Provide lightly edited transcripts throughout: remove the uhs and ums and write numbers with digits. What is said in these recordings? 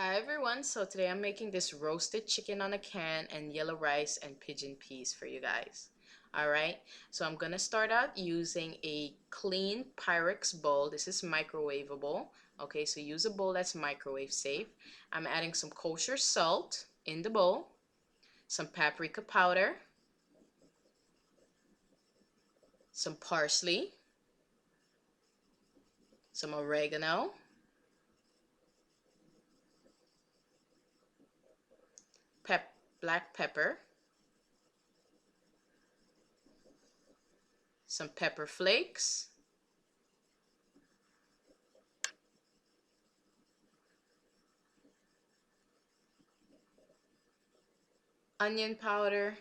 Hi everyone, so today I'm making this roasted chicken on a can and yellow rice and pigeon peas for you guys. Alright, so I'm gonna start out using a clean Pyrex bowl. This is microwavable. Okay, so use a bowl that's microwave safe. I'm adding some kosher salt in the bowl, some paprika powder, some parsley, some oregano, black pepper, some pepper flakes, onion powder,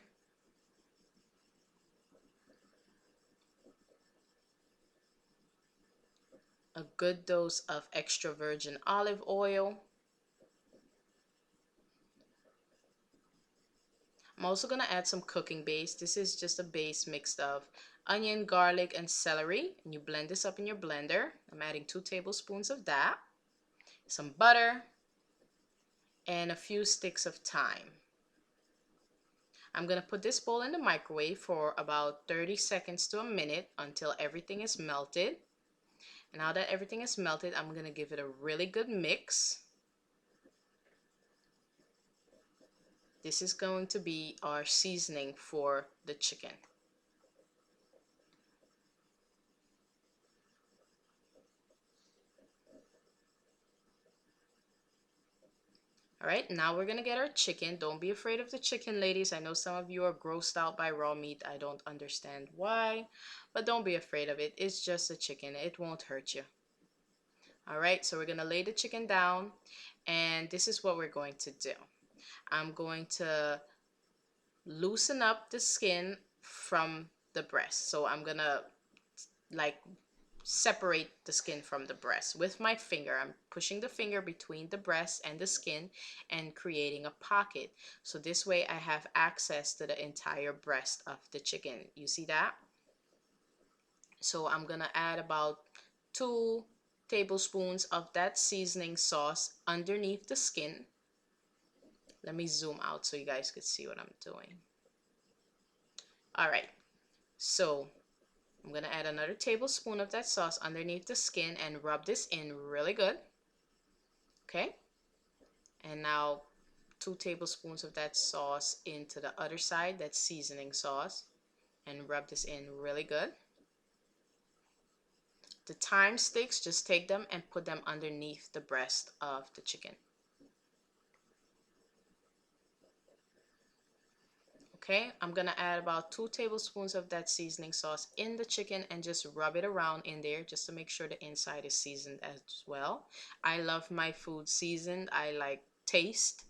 a good dose of extra virgin olive oil. I'm also going to add some cooking base. This is just a base mixed of onion, garlic, and celery. And you blend this up in your blender. I'm adding 2 tablespoons of that, some butter, and a few sticks of thyme. I'm going to put this bowl in the microwave for about 30 seconds to a minute until everything is melted. And now that everything is melted, I'm going to give it a really good mix. This is going to be our seasoning for the chicken. All right, now we're gonna get our chicken. Don't be afraid of the chicken, ladies. I know some of you are grossed out by raw meat. I don't understand why, but don't be afraid of it. It's just a chicken. It won't hurt you. All right, so we're gonna lay the chicken down, and this is what we're going to do. I'm going to loosen up the skin from the breast. So I'm gonna like separate the skin from the breast with my finger. I'm pushing the finger between the breast and the skin and creating a pocket. So this way I have access to the entire breast of the chicken. You see that? So I'm gonna add about 2 tablespoons of that seasoning sauce underneath the skin. Let me zoom out so you guys could see what I'm doing. All right, so I'm gonna add another tablespoon of that sauce underneath the skin and rub this in really good. Okay, and now 2 tablespoons of that sauce into the other side, that seasoning sauce, and rub this in really good. The thyme sticks, just take them and put them underneath the breast of the chicken. Okay, I'm gonna add about 2 tablespoons of that seasoning sauce in the chicken and just rub it around in there just to make sure the inside is seasoned as well. I love my food seasoned. I like taste,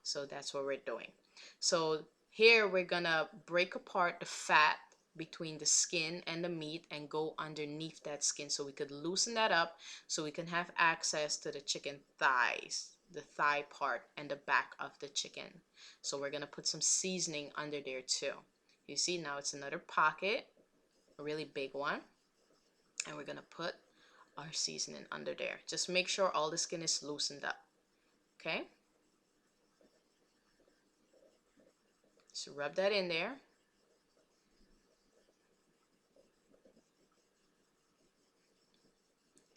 so that's what we're doing. So here we're gonna break apart the fat between the skin and the meat and go underneath that skin so we could loosen that up so we can have access to the chicken thighs, the thigh part and the back of the chicken. So we're gonna put some seasoning under there too. You see, now it's another pocket, a really big one, and we're gonna put our seasoning under there. Just make sure all the skin is loosened up. Okay, so rub that in there.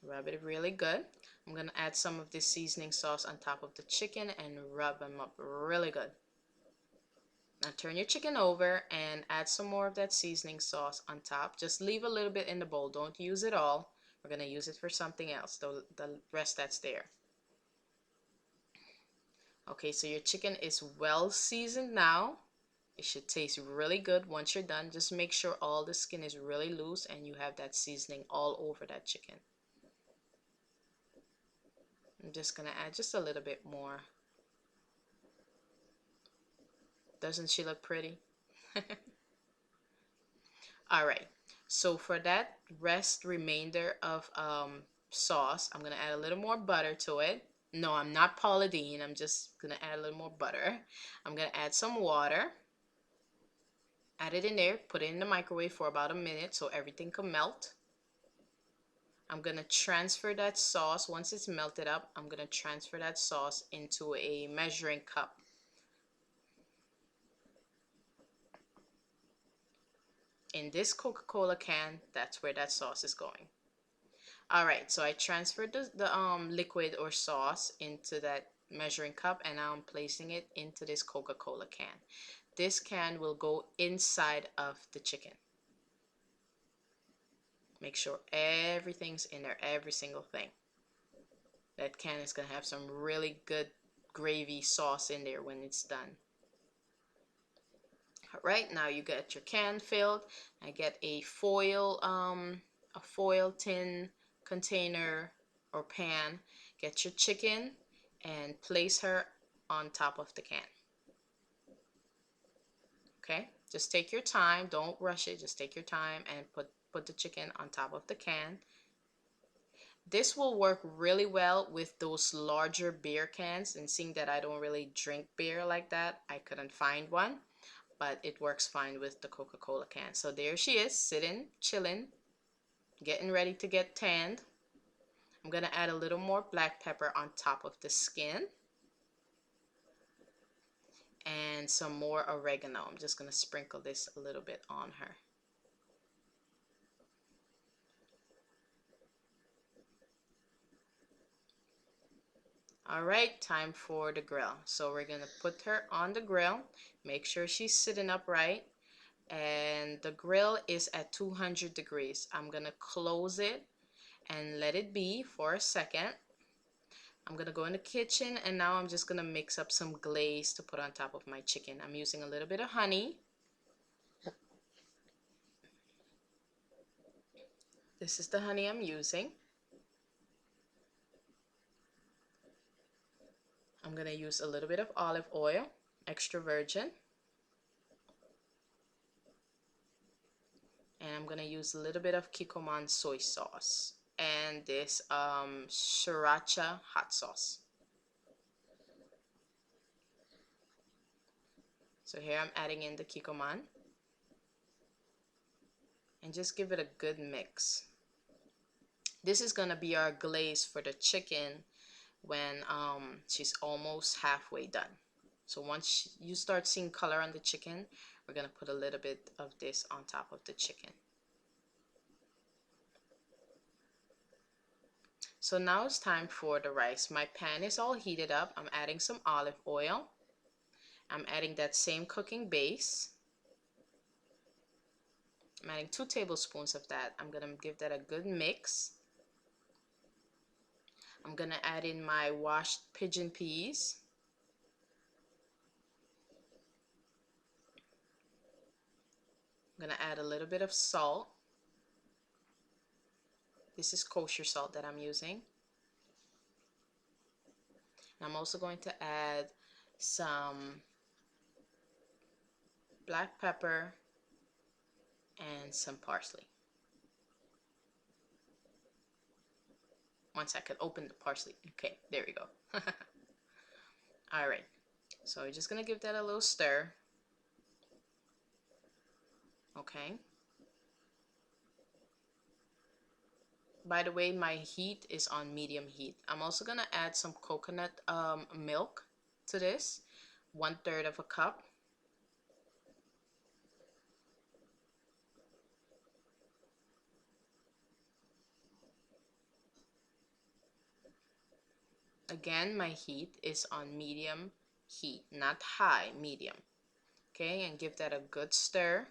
Rub it really good. I'm gonna add some of this seasoning sauce on top of the chicken and rub them up really good. Now turn your chicken over and add some more of that seasoning sauce on top. Just leave a little bit in the bowl. Don't use it all. We're gonna use it for something else, the rest that's there. Okay, so your chicken is well seasoned now. It should taste really good once you're done. Just make sure all the skin is really loose and you have that seasoning all over that chicken. I'm just gonna add just a little bit more. Doesn't she look pretty? All right, so for that remainder of sauce, I'm gonna add a little more butter to it. No, I'm not Paula Deen. I'm just gonna add a little more butter. I'm gonna add some water. Add it in there, put it in the microwave for about a minute so everything can melt. I'm gonna transfer that sauce. Once it's melted up, I'm gonna transfer that sauce into a measuring cup. In this Coca-Cola can, that's where that sauce is going. Alright, so I transferred the liquid or sauce into that measuring cup, and now I'm placing it into this Coca-Cola can. This can will go inside of the chicken. Make sure everything's in there, every single thing. That can is going to have some really good gravy sauce in there when it's done. Alright, now you get your can filled. I get a foil tin container or pan. Get your chicken and place her on top of the can. Okay, just take your time, don't rush it, just take your time and put the chicken on top of the can. This will work really well with those larger beer cans, and seeing that I don't really drink beer like that, I couldn't find one, but it works fine with the Coca-Cola can. So there she is, sitting, chilling, getting ready to get tanned. I'm gonna add a little more black pepper on top of the skin and some more oregano. I'm just gonna sprinkle this a little bit on her. Alright, time for the grill. So we're gonna put her on the grill. Make sure she's sitting upright. And the grill is at 200 degrees. I'm gonna close it and let it be for a second. I'm gonna go in the kitchen, and now I'm just gonna mix up some glaze to put on top of my chicken. I'm using a little bit of honey. This is the honey I'm using. I'm gonna use a little bit of olive oil, extra virgin. And I'm gonna use a little bit of Kikkoman soy sauce and this sriracha hot sauce. So here I'm adding in the Kikkoman and just give it a good mix. This is gonna be our glaze for the chicken when she's almost halfway done. So once you start seeing color on the chicken, we're gonna put a little bit of this on top of the chicken. So now it's time for the rice. My pan is all heated up. I'm adding some olive oil. I'm adding that same cooking base. I'm adding 2 tablespoons of that. I'm gonna give that a good mix. I'm gonna add in my washed pigeon peas. I'm gonna add a little bit of salt. This is kosher salt that I'm using. And I'm also going to add some black pepper and some parsley. Once I could open the parsley. Okay, there we go. Alright, so we're just gonna give that a little stir. Okay. By the way, my heat is on medium heat. I'm also gonna add some coconut milk to this, 1/3 of a cup. Again, my heat is on medium heat, not high, medium. Okay, and give that a good stir.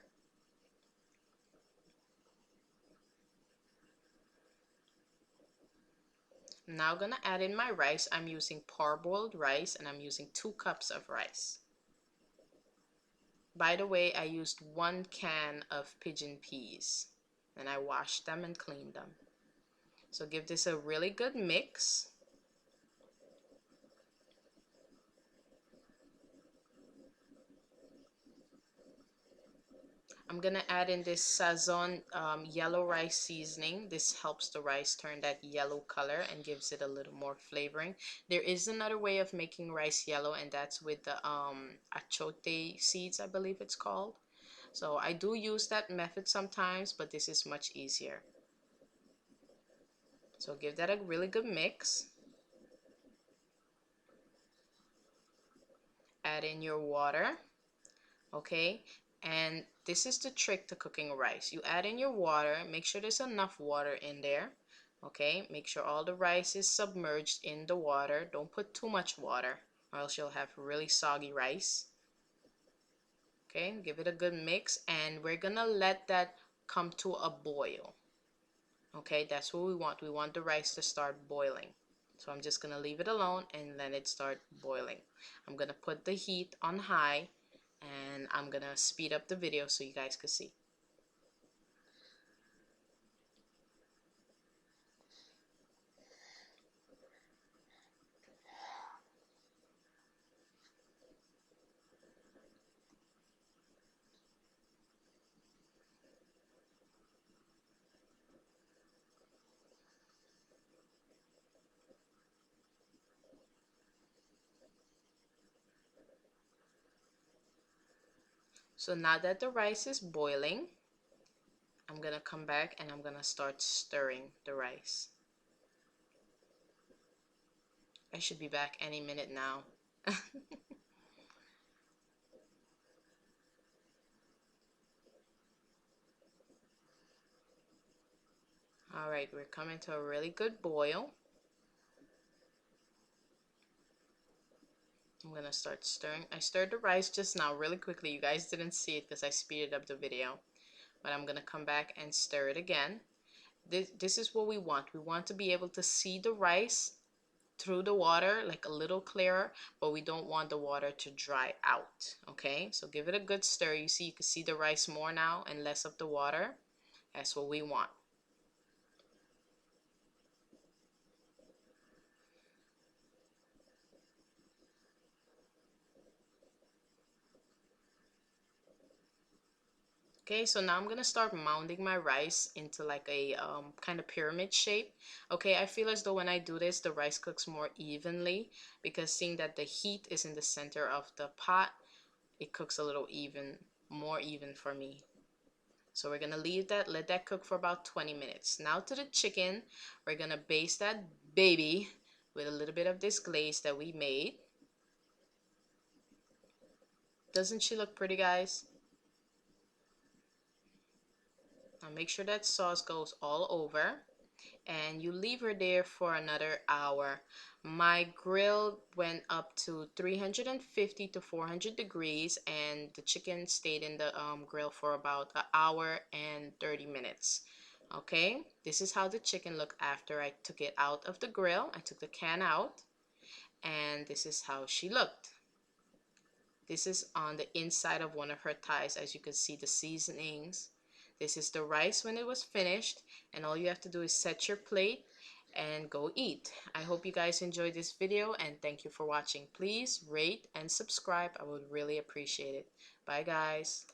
I'm now gonna add in my rice. I'm using parboiled rice, and I'm using 2 cups of rice. By the way, I used 1 can of pigeon peas, and I washed them and cleaned them. So give this a really good mix. I'm gonna add in this Sazon yellow rice seasoning. This helps the rice turn that yellow color and gives it a little more flavoring. There is another way of making rice yellow, and that's with the achote seeds, I believe it's called. So I do use that method sometimes, but this is much easier. So give that a really good mix. Add in your water, okay? And this is the trick to cooking rice. You add in your water, make sure there's enough water in there, okay? Make sure all the rice is submerged in the water. Don't put too much water or else you'll have really soggy rice. Okay, give it a good mix and we're gonna let that come to a boil. Okay, that's what we want. We want the rice to start boiling. So I'm just gonna leave it alone and let it start boiling. I'm gonna put the heat on high and I'm gonna speed up the video so you guys can see. So now that the rice is boiling, I'm gonna come back and I'm gonna start stirring the rice. I should be back any minute now. All right, we're coming to a really good boil. I'm gonna start stirring. I stirred the rice just now really quickly. You guys didn't see it because I speeded up the video. But I'm gonna come back and stir it again. This is what we want. We want to be able to see the rice through the water, like a little clearer, but we don't want the water to dry out. Okay, so give it a good stir. You see, you can see the rice more now and less of the water. That's what we want. Okay, so now I'm gonna start mounding my rice into like a kind of pyramid shape. Okay, I feel as though when I do this, the rice cooks more evenly because seeing that the heat is in the center of the pot, it cooks a little more even for me. So we're gonna leave that, let that cook for about 20 minutes. Now to the chicken, we're gonna baste that baby with a little bit of this glaze that we made. Doesn't she look pretty, guys? Now make sure that sauce goes all over and you leave her there for another hour. My grill went up to 350 to 400 degrees and the chicken stayed in the grill for about an hour and 30 minutes. Okay, this is how the chicken looked after I took it out of the grill. I took the can out and this is how she looked. This is on the inside of one of her thighs. As you can see, the seasonings. This is the rice when it was finished, and all you have to do is set your plate and go eat. I hope you guys enjoyed this video and thank you for watching. Please rate and subscribe. I would really appreciate it. Bye guys.